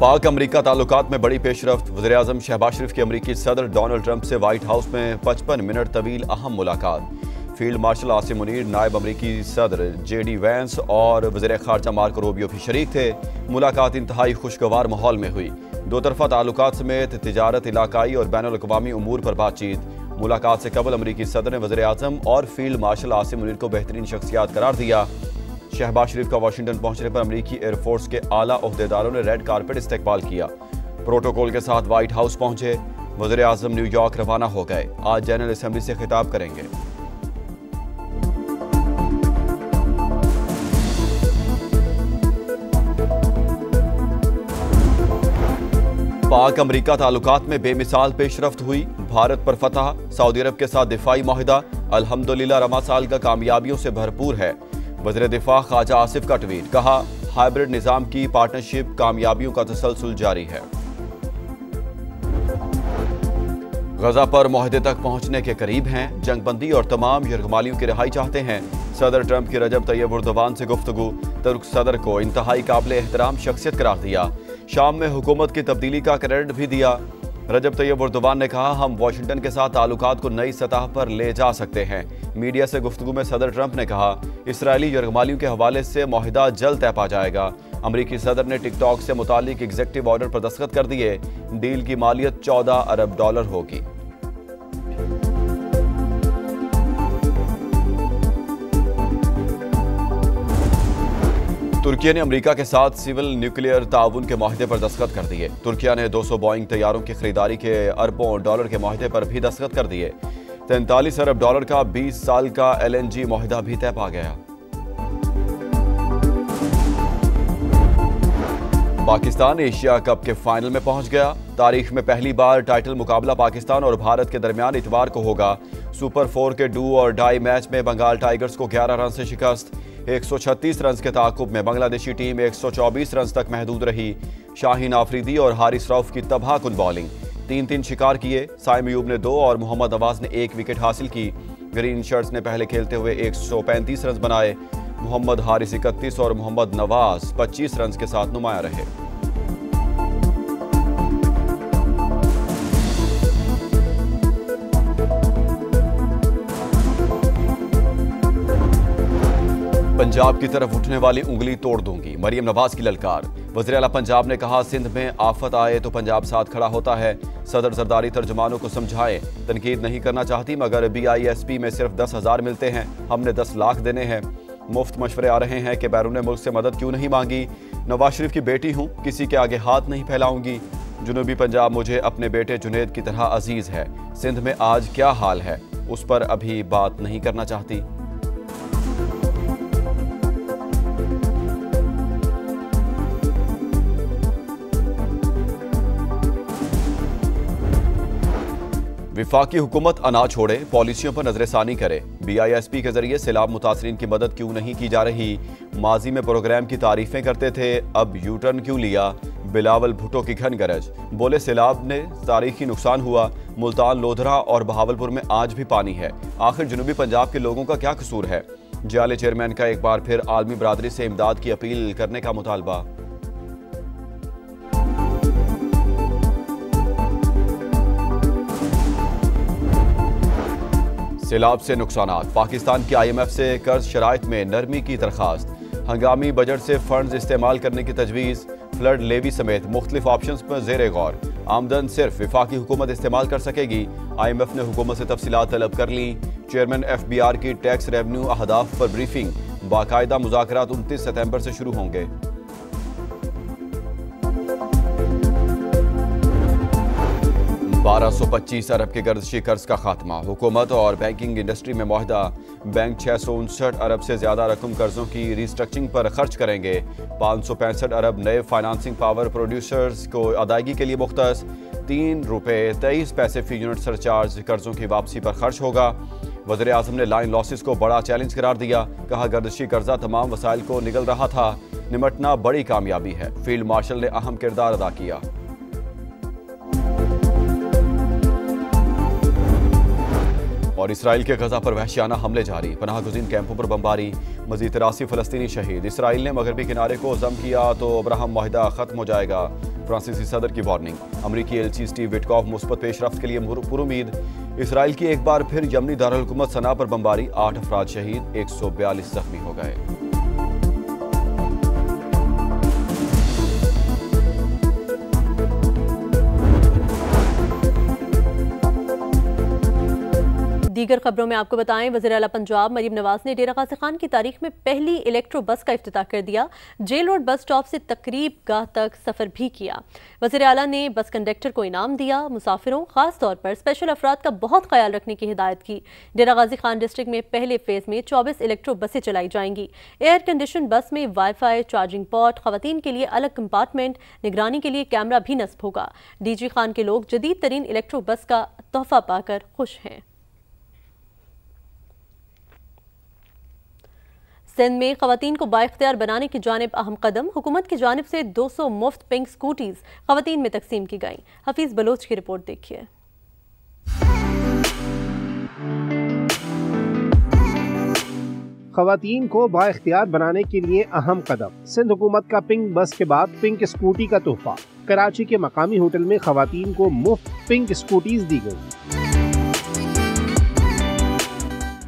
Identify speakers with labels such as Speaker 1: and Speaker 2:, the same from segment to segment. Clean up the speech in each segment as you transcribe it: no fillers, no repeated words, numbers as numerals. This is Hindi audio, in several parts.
Speaker 1: पाक अमरीका ताल्लुकात में बड़ी पेशरफ्त। वज़ीर-ए-आज़म शहबाज शरीफ की अमरीकी सदर डोनाल्ड ट्रंप से व्हाइट हाउस में 55 मिनट तवील अहम मुलाकात। फील्ड मार्शल आसिम मुनीर, नायब अमरीकी सदर JD वैंस और वज़ीर ख़ारजा मार्को रूबियो भी शरीक थे। मुलाकात इंतहाई खुशगवार माहौल में हुई। दो तरफा ताल्लुकात समेत तिजारत, इलाकाई और बैनुल-अक़वामी उमूर पर बातचीत। मुलाकात से कबल अमरीकी सदर ने वज़ीर-ए-आज़म और फील्ड मार्शल आसिम मुनीर को बेहतरीन शख्सियात करार दिया। शहबाज शरीफ का वाशिंगटन पहुंचने पर अमरीकी एयरफोर्स के आला ओहदेदारों ने रेड कारपेट इस्तकबाल किया। प्रोटोकॉल के साथ व्हाइट हाउस पहुंचे। वज़ीर-ए-आज़म न्यूयॉर्क रवाना हो गए। आज जनरल असेंबली से खिताब करेंगे। पाक अमरीका ताल्लुकात में बेमिसाल पेशरफ्त हुई। भारत पर फतह, सऊदी अरब के साथ दिफाई माहिदा, अल्हम्दुलिल्लाह रमा साल का कामयाबियों से भरपूर है। वज़ीर दिफा ख्वाजा आसिफ का ट्वीट, कहा हाइब्रिड निज़ाम की पार्टनरशिप कामयाबियों का तसलसल जारी है। गजा पर मुआहदे तक पहुंचने के करीब हैं। जंगबंदी और तमाम यरगमालियों की रिहाई चाहते हैं। सदर ट्रंप की रजब तैयब एर्दोगान से गुफ्तगू, तुर्क सदर को इंतहाई काबिल एहतराम शख्सियत करार दिया। शाम में हुकूमत की तब्दीली का क्रेडिट भी दिया। रजब तैयब एर्दोगान ने कहा हम वाशिंगटन के साथ ताल्लुकात को नई सतह पर ले जा सकते हैं। मीडिया से गुफ्तगू में सदर ट्रंप ने कहा इसराइली यरगमालियों के हवाले से मुआहिदा जल्द तय पा जाएगा। अमरीकी सदर ने टिकटॉक से मुतालिक एग्जीक्यूटिव ऑर्डर पर दस्तखत कर दिए। डील की मालियत $14 अरब होगी। तुर्किया ने अमेरिका के साथ सिविल न्यूक्लियर ताउन के मुआहदे पर दस्तखत कर दिए। तुर्किया ने 200 बोइंग तैयारों की खरीदारी के अरबों डॉलर के मुआहदे पर भी दस्तखत कर दिए। $43 अरब का 20 साल का LNG मुआहदा भी तय पा गया। पाकिस्तान एशिया कप के फाइनल में पहुंच गया। तारीख में पहली बार टाइटल मुकाबला पाकिस्तान और भारत के दरमियान इतवार को होगा। सुपर 4 के डू और डाई मैच में बंगाल टाइगर्स को 11 रन से शिकस्त। 136 रन के ताकुब में बांग्लादेशी टीम 124 रन तक महदूद रही। शाहीन आफरीदी और हारिस रऊफ की तबाहकुन बॉलिंग, 3-3 शिकार किए। साइम अयूब ने 2 और मोहम्मद नवाज ने 1 विकेट हासिल की। ग्रीन शर्ट्स ने पहले खेलते हुए 135 रन बनाए। मोहम्मद हारिस 31 और मोहम्मद नवाज 25 रन के साथ नुमाया रहे। पंजाब की तरफ उठने वाली उंगली तोड़ दूंगी, मरियम नवाज की ललकार। वज़ीर आला पंजाब ने कहा सिंध में आफत आए तो पंजाब साथ खड़ा होता है। सदर जरदारी तर्जुमानों को समझाएं, तनकीद नहीं करना चाहती मगर BISP में सिर्फ 10,000 मिलते हैं, हमने 10 लाख देने हैं। मुफ्त मशवरे आ रहे हैं कि बैरून मुल्क से मदद क्यों नहीं मांगी। नवाज शरीफ की बेटी हूँ, किसी के आगे हाथ नहीं फैलाऊंगी। जुनूबी पंजाब मुझे अपने बेटे जुनेद की तरह अजीज है। सिंध में आज क्या हाल है उस पर अभी बात नहीं करना चाहती। विफाकी हुकूमत अना छोड़े, पॉलिसियों पर नजरसानी करे। BISP के जरिए सैलाब मुतासरीन की मदद क्यों नहीं की जा रही। माजी में प्रोग्राम की तारीफें करते थे, अब यूटर्न क्यों लिया। बिलावल भुट्टो की घन गरज, बोले सैलाब ने तारीखी नुकसान हुआ। मुल्तान, लोधरा और बहावलपुर में आज भी पानी है। आखिर जनूबी पंजाब के लोगों का क्या कसूर है। जाले चेयरमैन का एक बार फिर आलमी बरादरी से इमदाद की अपील करने का मुतालबा। सैलाब से नुकसानात, पाकिस्तान की IMF से कर्ज शराइत में नरमी की दरखास्त। हंगामी बजट से फंड्स इस्तेमाल करने की तजवीज़। फ्लड लेवी समेत मुख्तलिफ ऑप्शंस पर ज़ेरे गौर। आमदन सिर्फ विफाकी हुकूमत इस्तेमाल कर सकेगी। IMF ने हुकूमत से तफसीलात तलब कर ली। चेयरमैन FBR की टैक्स रेवन्यू अहदाफ पर ब्रीफिंग। बाकायदा मुज़ाकरात 29 सितंबर से शुरू होंगे। 1225 अरब के गर्दिशी कर्ज का खात्मा। हुकूमत और बैंकिंग इंडस्ट्री में मुआहदा। बैंक 659 अरब से ज्यादा रकम कर्जों की रिस्ट्रक्चरिंग पर खर्च करेंगे। 565 अरब नए फाइनेंसिंग पावर प्रोड्यूसर्स को अदायगी के लिए मुख्तस। ₹3.23 फी यूनिट सरचार्ज कर्जों की वापसी पर खर्च होगा। वज़ीर-ए-आज़म ने लाइन लॉसेस को बड़ा चैलेंज करार दिया। कहा गर्दिशी कर्जा तमाम वसाइल को निगल रहा था, निमटना बड़ी कामयाबी है। फील्ड मार्शल ने अहम किरदार अदा किया। और इसराइल के गजा पर वहशियाना हमले जारी, पनाह गुज़ीन कैंपों पर बमबारी, मज़ीद 83 फ़लस्तीनी शहीद। इसराइल ने मगरबी किनारे को ज़म किया तो अब्राहम मुआहिदा ख़त्म हो जाएगा। फ्रांसीसी सदर की वार्निंग। अमरीकी एलची स्टीव विटकॉफ मुस्बत पेशरफ्त के लिए पुरुमीद। इसराइल की एक बार फिर यमनी दारुल-हुकूमत सना पर बमबारी, 8 अफराद शहीद, 142 जख्मी हो गए।
Speaker 2: दीगर खबरों में आपको बताएं, वज़ीर आला पंजाब मरीम नवाज ने डेरा गाज़ी खान की तारीख में पहली इलेक्ट्रो बस का इफ्तिताह कर दिया। जेल रोड बस स्टॉप से तकरीब गाह तक सफ़र भी किया। वज़ीर आला ने बस कंडक्टर को इनाम दिया। मुसाफिरों, खास तौर पर स्पेशल अफराद का बहुत ख्याल रखने की हिदायत की। डेरा गाज़ी खान डिस्ट्रिक्ट में पहले फेज में 24 इलेक्ट्रो बसें चलाई जाएंगी। एयर कंडीशन बस में वाईफाई, चार्जिंग पॉट, खवातीन के लिए अलग कंपार्टमेंट, निगरानी के लिए कैमरा भी नस्ब होगा। डीजी खान के लोग जदीद तरीन इलेक्ट्रो बस का तोहफा पाकर खुश हैं। सिंध में खवातीन को बाइख्तियार बनाने की जानिब अहम कदम। हुकूमत की जानिब से 200 मुफ्त पिंक स्कूटीज खवातीन में तकसीम की गईं। हफीज बलोच की रिपोर्ट देखिए।
Speaker 3: खवातीन को बाइख्तियार बनाने के लिए अहम कदम। सिंध हुकूमत का पिंक बस के बाद पिंक स्कूटी का तोहफा। कराची के मकामी होटल में खवातीन को मुफ्त पिंक स्कूटीज दी गई।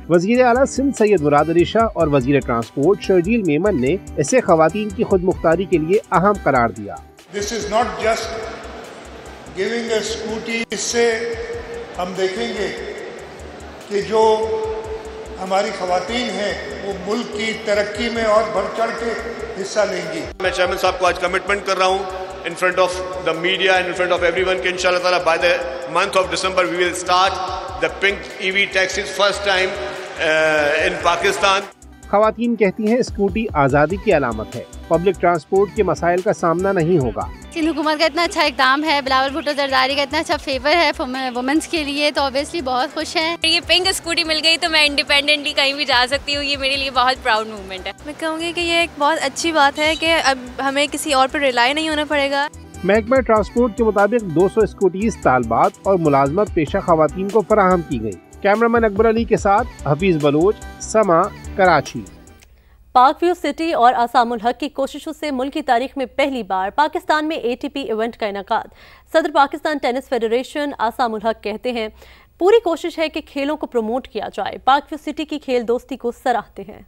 Speaker 3: वज़ीर आला सिंध सैयद मुराद अली शाह और वज़ीर ट्रांसपोर्ट शर्जील मेमन ने इसे खवातीन की खुद मुख्तारी के लिए अहम करार दिया।
Speaker 4: This is not just giving a scooty. इससे हम देखेंगे कि जो हमारी खवातीन हैं वो मुल्क की तरक्की में और बढ़ चढ़ के हिस्सा लेंगी।
Speaker 5: मैं चेयरमैन साहब को आज कमिटमेंट कर रहा हूँ in front of the media and in front of everyone कि इंशाल्लाह ताला by the month of December we will start the pink EV taxis first time in Pakistan.
Speaker 3: खवातीन कहती हैं स्कूटी आज़ादी की अलामत है, पब्लिक ट्रांसपोर्ट के मसाइल का सामना नहीं होगा।
Speaker 6: सिंध हुकूमत का इतना अच्छा इक़दाम है, बिलावल भुट्टो जरदारी का इतना अच्छा फेवर है वुमेंस के लिए, तो ऑब्वियसली बहुत खुश हैं।
Speaker 7: ये पिंक स्कूटी मिल गई तो मैं इंडिपेंडेंटली कहीं भी जा सकती हूँ। ये मेरे लिए बहुत प्राउड मूवमेंट है।
Speaker 8: मैं कहूँगी कि ये एक बहुत अच्छी बात है कि अब हमें किसी और पर रिलाई नहीं होना पड़ेगा।
Speaker 3: महकमा ट्रांसपोर्ट के मुताबिक 200 स्कूटीज तालबात और मुलाजमत पेशा खवातीन को फराहम की गई। कैमरामैन अकबर अली के साथ हफीज बलोच, समा, कराची।
Speaker 2: पाक व्यू सिटी और आसामुल हक की कोशिशों से मुल्क की तारीख में पहली बार पाकिस्तान में ATP इवेंट का इनेकाद। सदर पाकिस्तान टेनिस फेडरेशन आसामुल हक कहते हैं पूरी कोशिश है कि खेलों को प्रमोट किया जाए। पाक व्यू सिटी की खेल दोस्ती को सराहते हैं।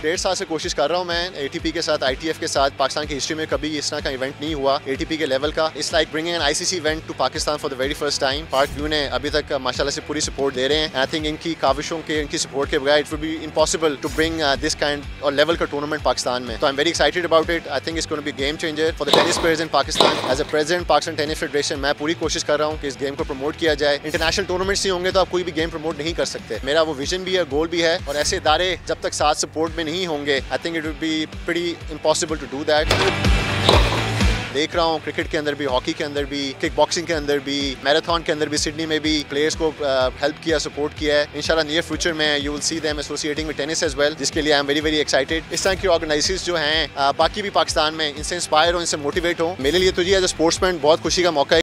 Speaker 9: 1.5 साल से कोशिश कर रहा हूँ मैं ATP के साथ, ITF के साथ। पाकिस्तान की हिस्ट्री में कभी इस तरह का इवेंट नहीं हुआ ATP के लेवल का। It's like bringing an ICC event to Pakistan for the very first time. Park view ने अभी तक माशाल्लाह से पूरी सपोर्ट दे रहे हैं। आई थिंक इनकी काविशों के, इनकी सपोर्ट के बगैर it would be impossible to bring this kind और लेवल का टूर्नामेंट पाकिस्तान में। तो I am very excited about it. I think it's going to be game changer for the tennis players in Pakistan. As a president Pakistan tennis federation मैं पूरी कोशिश कर रहा हूँ कि इस गेम को प्रमोट किया जाए। इंटरनेशनल टूर्नामेंट्स नहीं होंगे तो आप कोई भी गेम प्रमोट नहीं कर सकते। मेरा वो विजन भी है, गोल भी है, और ऐसे इदारे जब तक साथ सपोर्ट में नहीं होंगे I think it would B pretty impossible to do that। देख रहा हूँ क्रिकेट के अंदर भी, हॉकी के अंदर भी, किक बॉक्सिंग के अंदर भी, मैराथन के अंदर भी, सिडनी में भी प्लेयर्स को हेल्प किया, सपोर्ट किया है। इंशाल्लाह नियर फ्यूचर में you will see them associating with tennis as well, जिसके लिए I am very very excited. इस तरह की ऑर्गेनाइजेशंस जो हैं बाकी भी पाकिस्तान में, इनसे इंस्पायर हो, इनसे मोटिवेट हो। मेरे लिए तो जी एज अ स्पोर्ट्समैन बहुत खुशी का मौका है।